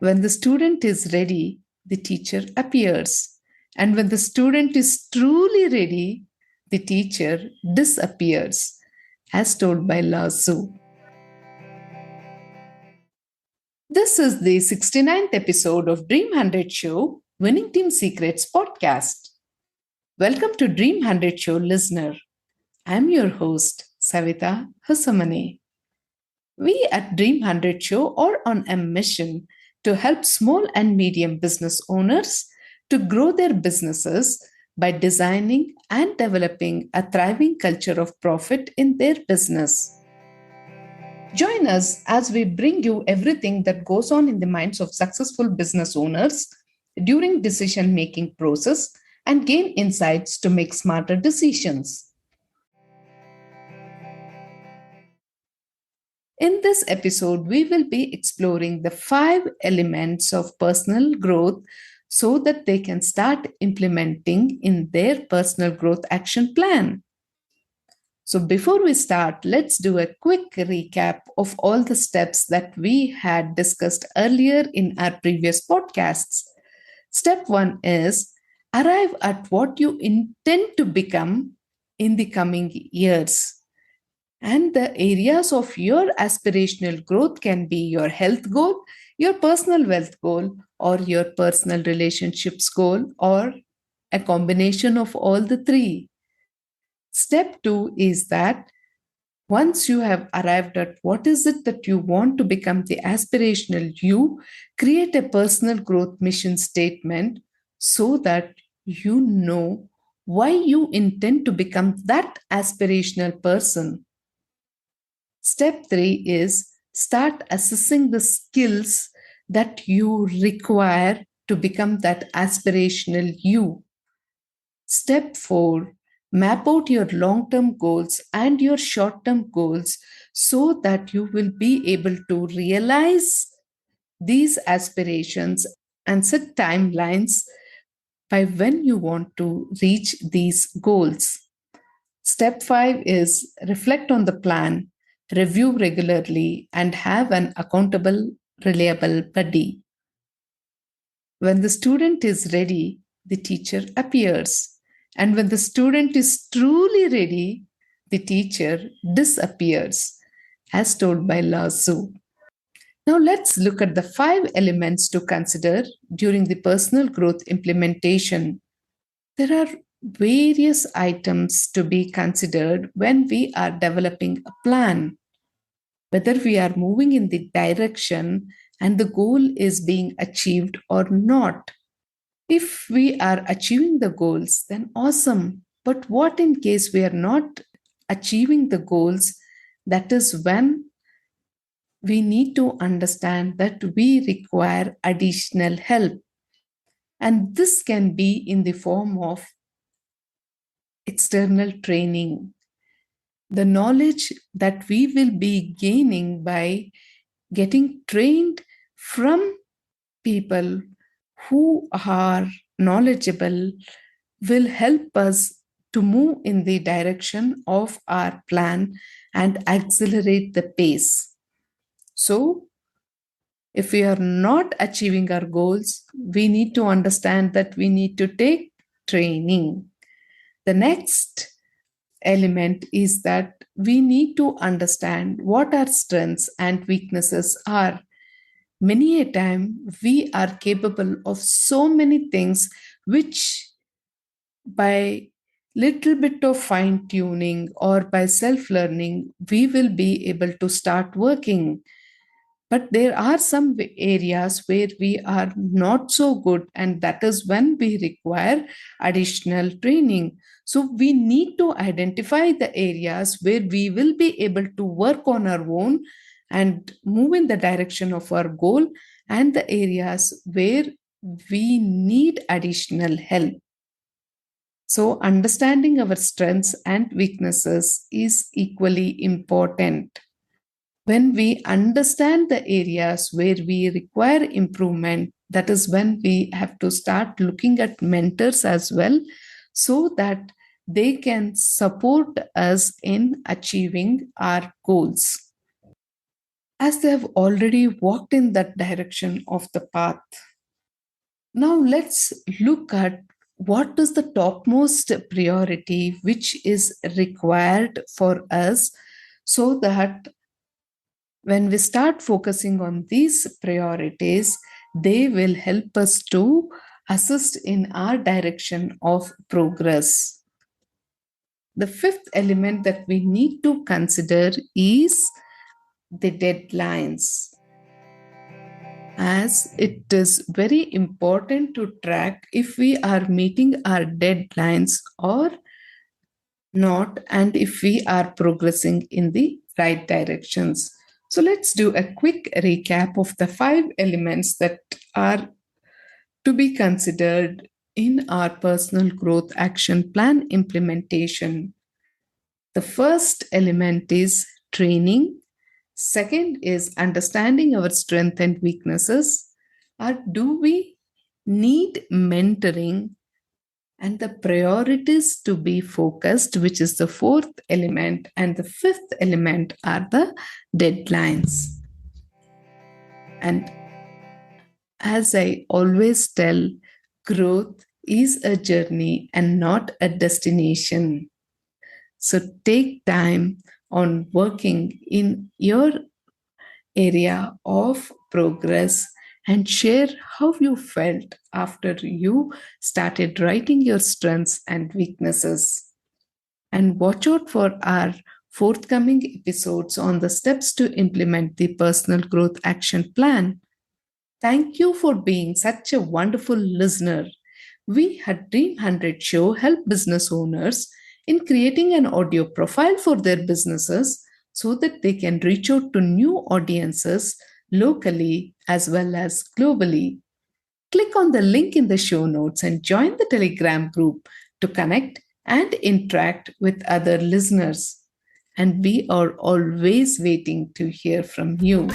When the student is ready, the teacher appears. And when the student is truly ready, the teacher disappears, as told by Lao Tzu. This is the 69th episode of Dream 100 Show, Winning Team Secrets podcast. Welcome to Dream 100 Show listener. I'm your host, Savitha Hosamane. We at Dream 100 Show are on a mission to help small and medium business owners to grow their businesses by designing and developing a thriving culture of profit in their business. Join us as we bring you everything that goes on in the minds of successful business owners during decision-making process and gain insights to make smarter decisions. In this episode, we will be exploring the 5 elements of personal growth so that they can start implementing in their personal growth action plan. So before we start, let's do a quick recap of all the steps that we had discussed earlier in our previous podcasts. Step 1 is arrive at what you intend to become in the coming years. And the areas of your aspirational growth can be your health goal, your personal wealth goal, or your personal relationships goal, or a combination of all the three. Step 2 is that once you have arrived at what is it that you want to become the aspirational you, create a personal growth mission statement so that you know why you intend to become that aspirational person. Step 3 is start assessing the skills that you require to become that aspirational you. Step 4, map out your long-term goals and your short-term goals so that you will be able to realize these aspirations and set timelines by when you want to reach these goals. Step 5 is reflect on the plan, review regularly, and have an accountable, reliable buddy. When the student is ready, the teacher appears. And when the student is truly ready, the teacher disappears, as told by Lao Tzu. Now let's look at the 5 elements to consider during the personal growth implementation. There are various items to be considered when we are developing a plan. Whether we are moving in the direction and the goal is being achieved or not. If we are achieving the goals, then awesome. But what in case we are not achieving the goals? That is when we need to understand that we require additional help. And this can be in the form of external training. The knowledge that we will be gaining by getting trained from people who are knowledgeable will help us to move in the direction of our plan and accelerate the pace. So, if we are not achieving our goals, we need to understand that we need to take training. The next element is that we need to understand what our strengths and weaknesses are. Many a time we are capable of so many things which by little bit of fine tuning or by self learning we will be able to start working. But there are some areas where we are not so good, and that is when we require additional training. So we need to identify the areas where we will be able to work on our own and move in the direction of our goal, and the areas where we need additional help. So understanding our strengths and weaknesses is equally important. When we understand the areas where we require improvement, that is when we have to start looking at mentors as well, so that they can support us in achieving our goals. as they have already walked in that direction of the path. Now let's look at what is the topmost priority which is required for us, so that when we start focusing on these priorities, they will help us to assist in our direction of progress. The fifth element that we need to consider is the deadlines, as it is very important to track if we are meeting our deadlines or not, and if we are progressing in the right directions. So let's do a quick recap of the five elements that are to be considered in our personal growth action plan implementation. The first element is training. Second is understanding our strengths and weaknesses. Or do we need mentoring? And the priorities to be focused, which is the fourth element. And the fifth element are the deadlines. And as I always tell, growth is a journey and not a destination. So take time on working in your area of progress and share how you felt after you started writing your strengths and weaknesses. And watch out for our forthcoming episodes on the steps to implement the personal growth action plan. Thank you for being such a wonderful listener. We at Dream 100 Show help business owners in creating an audio profile for their businesses so that they can reach out to new audiences locally as well as globally. Click on the link in the show notes and join the Telegram group to connect and interact with other listeners. And we are always waiting to hear from you.